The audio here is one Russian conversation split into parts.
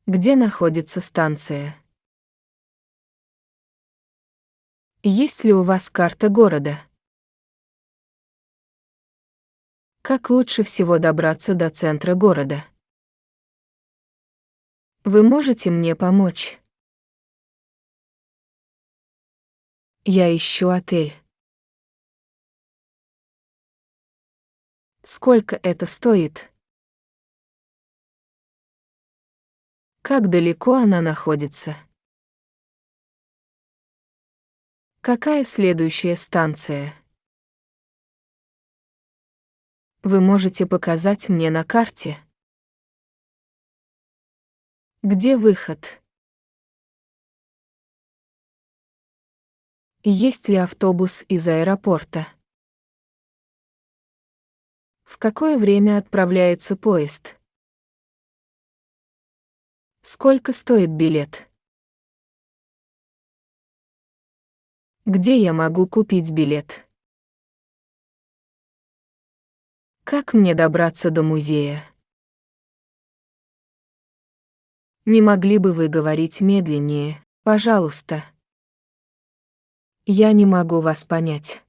Где находится станция? Есть ли у вас карта города? Как лучше всего добраться до центра города? Вы можете мне помочь? Я ищу отель. Сколько это стоит? Как далеко она находится? Какая следующая станция? Вы можете показать мне на карте? Где выход? Есть ли автобус из аэропорта? В какое время отправляется поезд? Сколько стоит билет? Где я могу купить билет? Как мне добраться до музея? Не могли бы вы говорить медленнее, пожалуйста? Я не могу вас понять.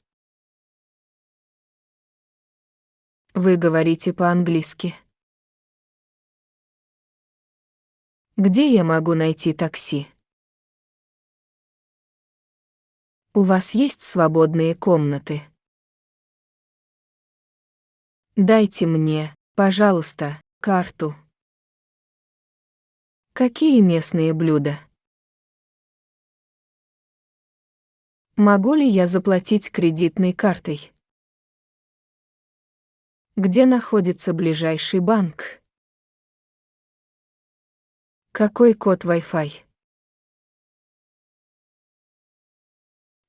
Вы говорите по-английски. Где я могу найти такси? У вас есть свободные комнаты? Дайте мне, пожалуйста, карту. Какие местные блюда? Могу ли я заплатить кредитной картой? Где находится ближайший банк? Какой код Wi-Fi?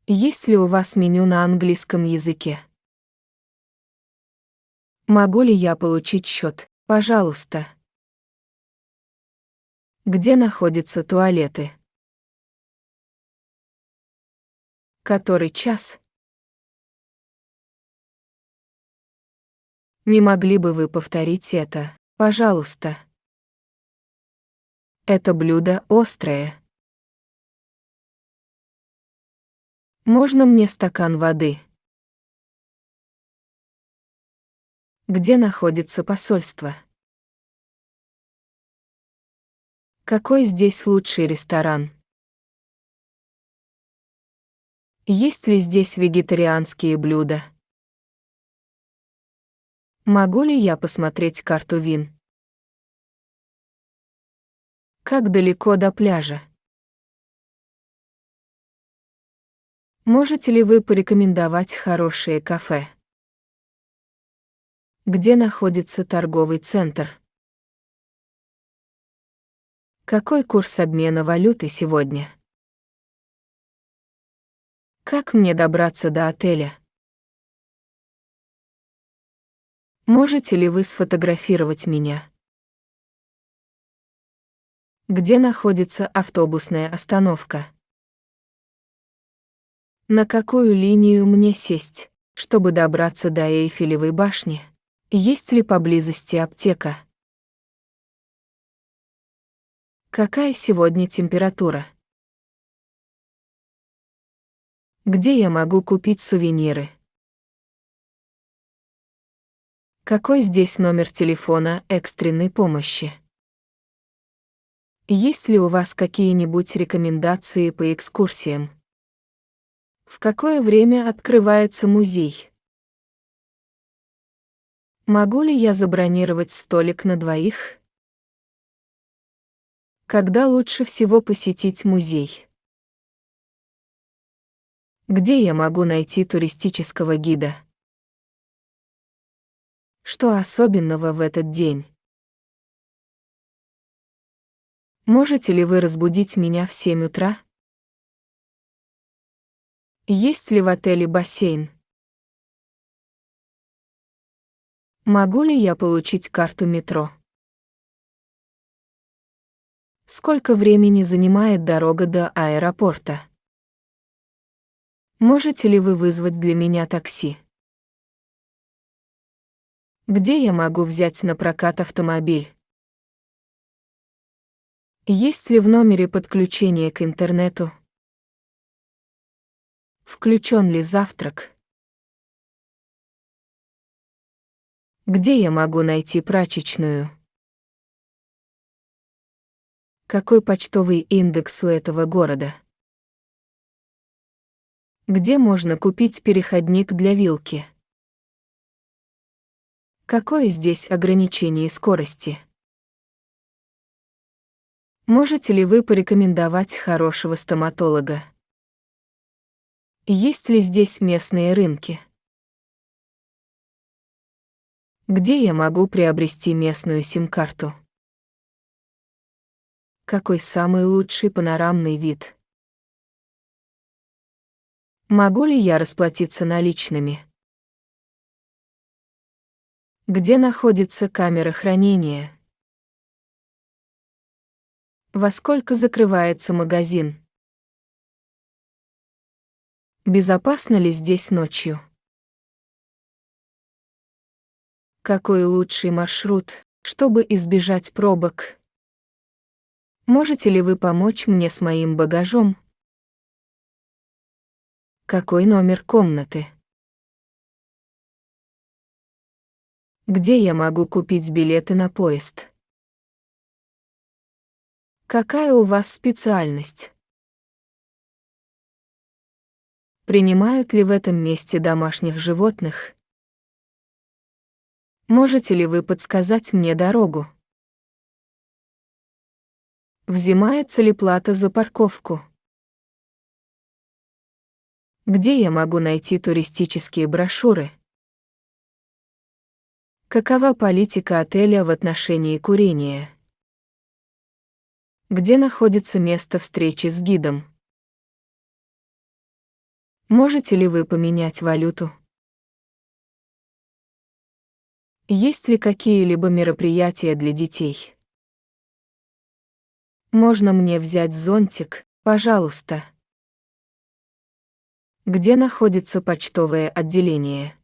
Есть ли у вас меню на английском языке? Могу ли я получить счет, пожалуйста? Где находятся туалеты? Который час? Не могли бы вы повторить это, пожалуйста? Это блюдо острое. Можно мне стакан воды? Где находится посольство? Какой здесь лучший ресторан? Есть ли здесь вегетарианские блюда? Могу ли я посмотреть карту вин? Как далеко до пляжа? Можете ли вы порекомендовать хорошее кафе? Где находится торговый центр? Какой курс обмена валюты сегодня? Как мне добраться до отеля? Можете ли вы сфотографировать меня? Где находится автобусная остановка? На какую линию мне сесть, чтобы добраться до Эйфелевой башни? Есть ли поблизости аптека? Какая сегодня температура? Где я могу купить сувениры? Какой здесь номер телефона экстренной помощи? Есть ли у вас какие-нибудь рекомендации по экскурсиям? В какое время открывается музей? Могу ли я забронировать столик на двоих? Когда лучше всего посетить музей? Где я могу найти туристического гида? Что особенного в этот день? Можете ли вы разбудить меня в 7 утра? Есть ли в отеле бассейн? Могу ли я получить карту метро? Сколько времени занимает дорога до аэропорта? Можете ли вы вызвать для меня такси? Где я могу взять на прокат автомобиль? Есть ли в номере подключение к интернету? Включен ли завтрак? Где я могу найти прачечную? Какой почтовый индекс у этого города? Где можно купить переходник для вилки? Какое здесь ограничение скорости? Можете ли вы порекомендовать хорошего стоматолога? Есть ли здесь местные рынки? Где я могу приобрести местную сим-карту? Какой самый лучший панорамный вид? Могу ли я расплатиться наличными? Где находится камера хранения? Во сколько закрывается магазин? Безопасно ли здесь ночью? Какой лучший маршрут, чтобы избежать пробок? Можете ли вы помочь мне с моим багажом? Какой номер комнаты? Где я могу купить билеты на поезд? Какая у вас специальность? Принимают ли в этом месте домашних животных? Можете ли вы подсказать мне дорогу? Взимается ли плата за парковку? Где я могу найти туристические брошюры? Какова политика отеля в отношении курения? Где находится место встречи с гидом? Можете ли вы поменять валюту? Есть ли какие-либо мероприятия для детей? Можно мне взять зонтик, пожалуйста? Где находится почтовое отделение?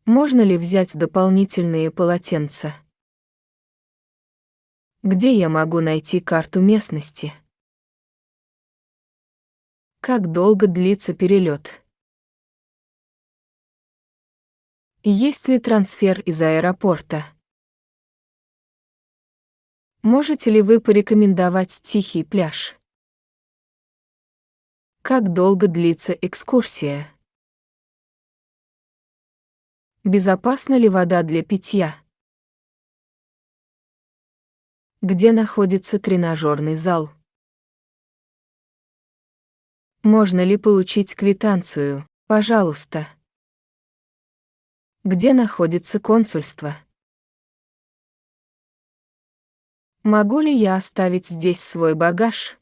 Можно ли взять дополнительные полотенца? Где я могу найти карту местности? Как долго длится перелет? Есть ли трансфер из аэропорта? Можете ли вы порекомендовать тихий пляж? Как долго длится экскурсия? Безопасна ли вода для питья? Где находится тренажерный зал? Можно ли получить квитанцию, пожалуйста? Где находится консульство? Могу ли я оставить здесь свой багаж?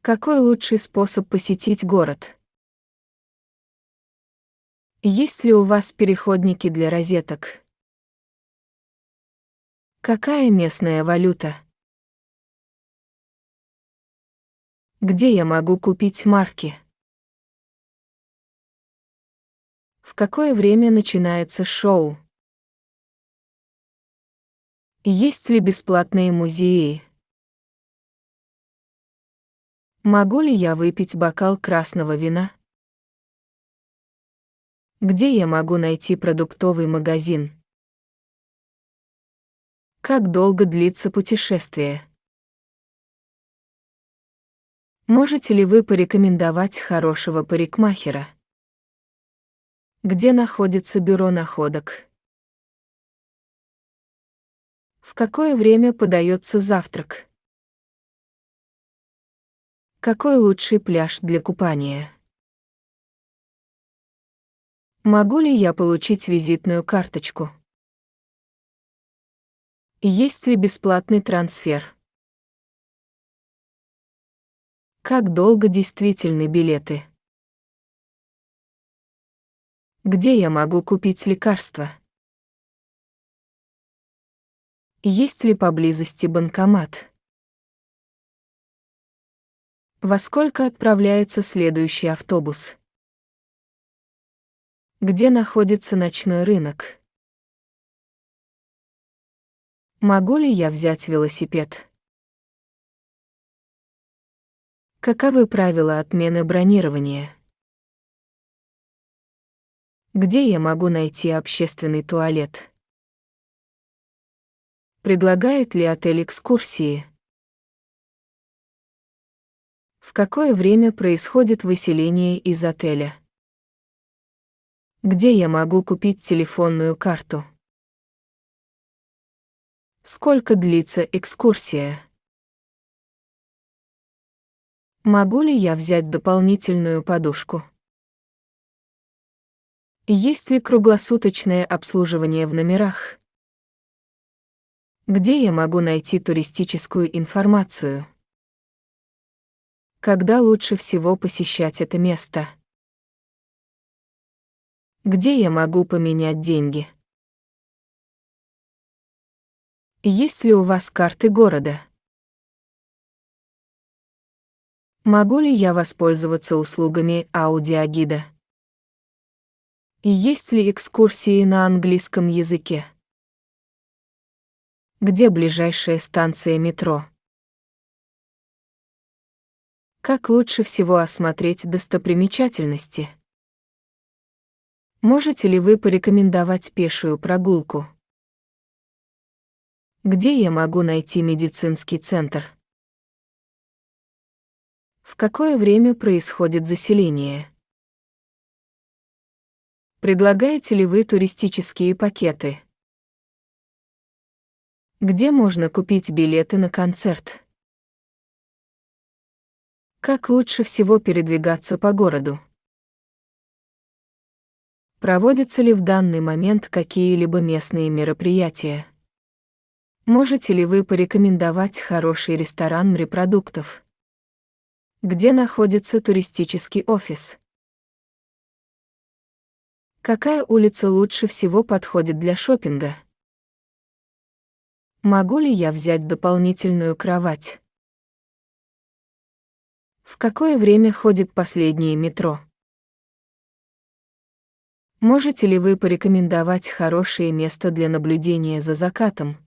Какой лучший способ посетить город? Есть ли у вас переходники для розеток? Какая местная валюта? Где я могу купить марки? В какое время начинается шоу? Есть ли бесплатные музеи? Могу ли я выпить бокал красного вина? Где я могу найти продуктовый магазин? Как долго длится путешествие? Можете ли вы порекомендовать хорошего парикмахера? Где находится бюро находок? В какое время подается завтрак? Какой лучший пляж для купания? Могу ли я получить визитную карточку? Есть ли бесплатный трансфер? Как долго действительны билеты? Где я могу купить лекарства? Есть ли поблизости банкомат? Во сколько отправляется следующий автобус? Где находится ночной рынок? Могу ли я взять велосипед? Каковы правила отмены бронирования? Где я могу найти общественный туалет? Предлагает ли отель экскурсии? В какое время происходит выселение из отеля? Где я могу купить телефонную карту? Сколько длится экскурсия? Могу ли я взять дополнительную подушку? Есть ли круглосуточное обслуживание в номерах? Где я могу найти туристическую информацию? Когда лучше всего посещать это место? Где я могу поменять деньги? Есть ли у вас карты города? Могу ли я воспользоваться услугами аудиогида? Есть ли экскурсии на английском языке? Где ближайшая станция метро? Как лучше всего осмотреть достопримечательности? Можете ли вы порекомендовать пешую прогулку? Где я могу найти медицинский центр? В какое время происходит заселение? Предлагаете ли вы туристические пакеты? Где можно купить билеты на концерт? Как лучше всего передвигаться по городу? Проводятся ли в данный момент какие-либо местные мероприятия? Можете ли вы порекомендовать хороший ресторан морепродуктов? Где находится туристический офис? Какая улица лучше всего подходит для шопинга? Могу ли я взять дополнительную кровать? В какое время ходит последнее метро? Можете ли вы порекомендовать хорошее место для наблюдения за закатом?